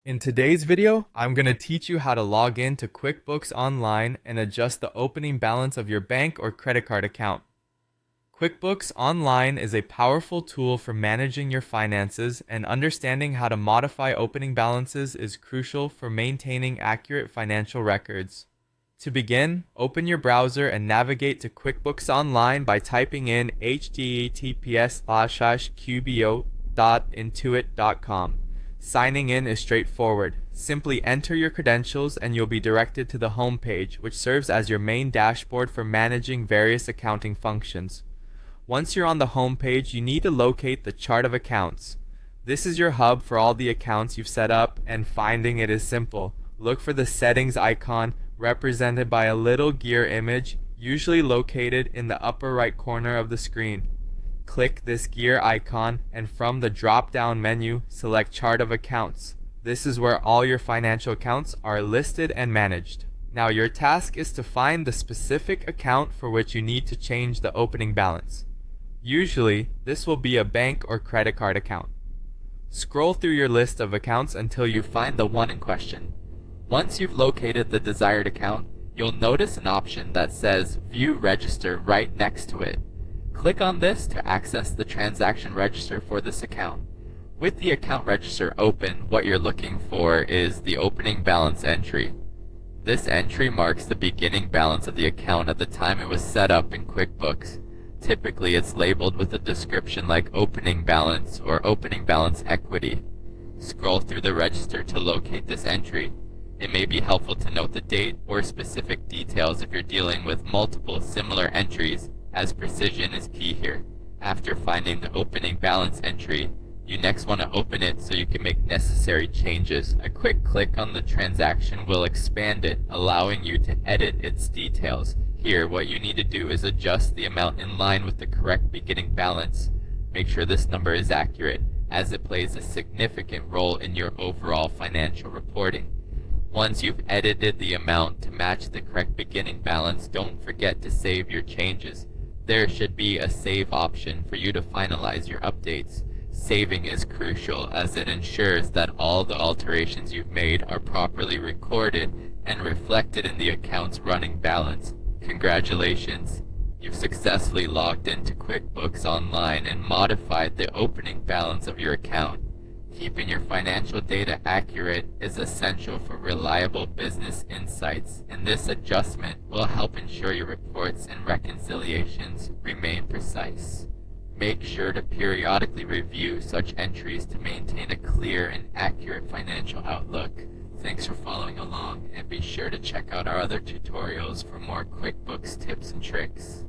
In today's video, I'm going to teach you how to log in to QuickBooks Online and adjust the opening balance of your bank or credit card account. QuickBooks Online is a powerful tool for managing your finances, and understanding how to modify opening balances is crucial for maintaining accurate financial records. To begin, open your browser and navigate to QuickBooks Online by typing in https://qbo.intuit.com. Signing in is straightforward. Simply enter your credentials and you'll be directed to the home page, which serves as your main dashboard for managing various accounting functions. Once you're on the home page, you need to locate the chart of accounts. This is your hub for all the accounts you've set up, and finding it is simple. Look for the settings icon represented by a little gear image, usually located in the upper right corner of the screen. Click this gear icon, and from the drop-down menu, select Chart of Accounts. This is where all your financial accounts are listed and managed. Now your task is to find the specific account for which you need to change the opening balance. Usually, this will be a bank or credit card account. Scroll through your list of accounts until you find the one in question. Once you've located the desired account, you'll notice an option that says View Register right next to it. Click on this to access the transaction register for this account. With the account register open, what you're looking for is the opening balance entry. This entry marks the beginning balance of the account at the time it was set up in QuickBooks. Typically, it's labeled with a description like opening balance or opening balance equity. Scroll through the register to locate this entry. It may be helpful to note the date or specific details if you're dealing with multiple similar entries, as precision is key here. After finding the opening balance entry, you next want to open it so you can make necessary changes. A quick click on the transaction will expand it, allowing you to edit its details. Here, what you need to do is adjust the amount in line with the correct beginning balance. Make sure this number is accurate, as it plays a significant role in your overall financial reporting. Once you've edited the amount to match the correct beginning balance, don't forget to save your changes. There should be a save option for you to finalize your updates. Saving is crucial as it ensures that all the alterations you've made are properly recorded and reflected in the account's running balance. Congratulations! You've successfully logged into QuickBooks Online and modified the opening balance of your account. Keeping your financial data accurate is essential for reliable business insights, and this adjustment will help ensure your reports and reconciliations remain precise. Make sure to periodically review such entries to maintain a clear and accurate financial outlook. Thanks for following along, and be sure to check out our other tutorials for more QuickBooks tips and tricks.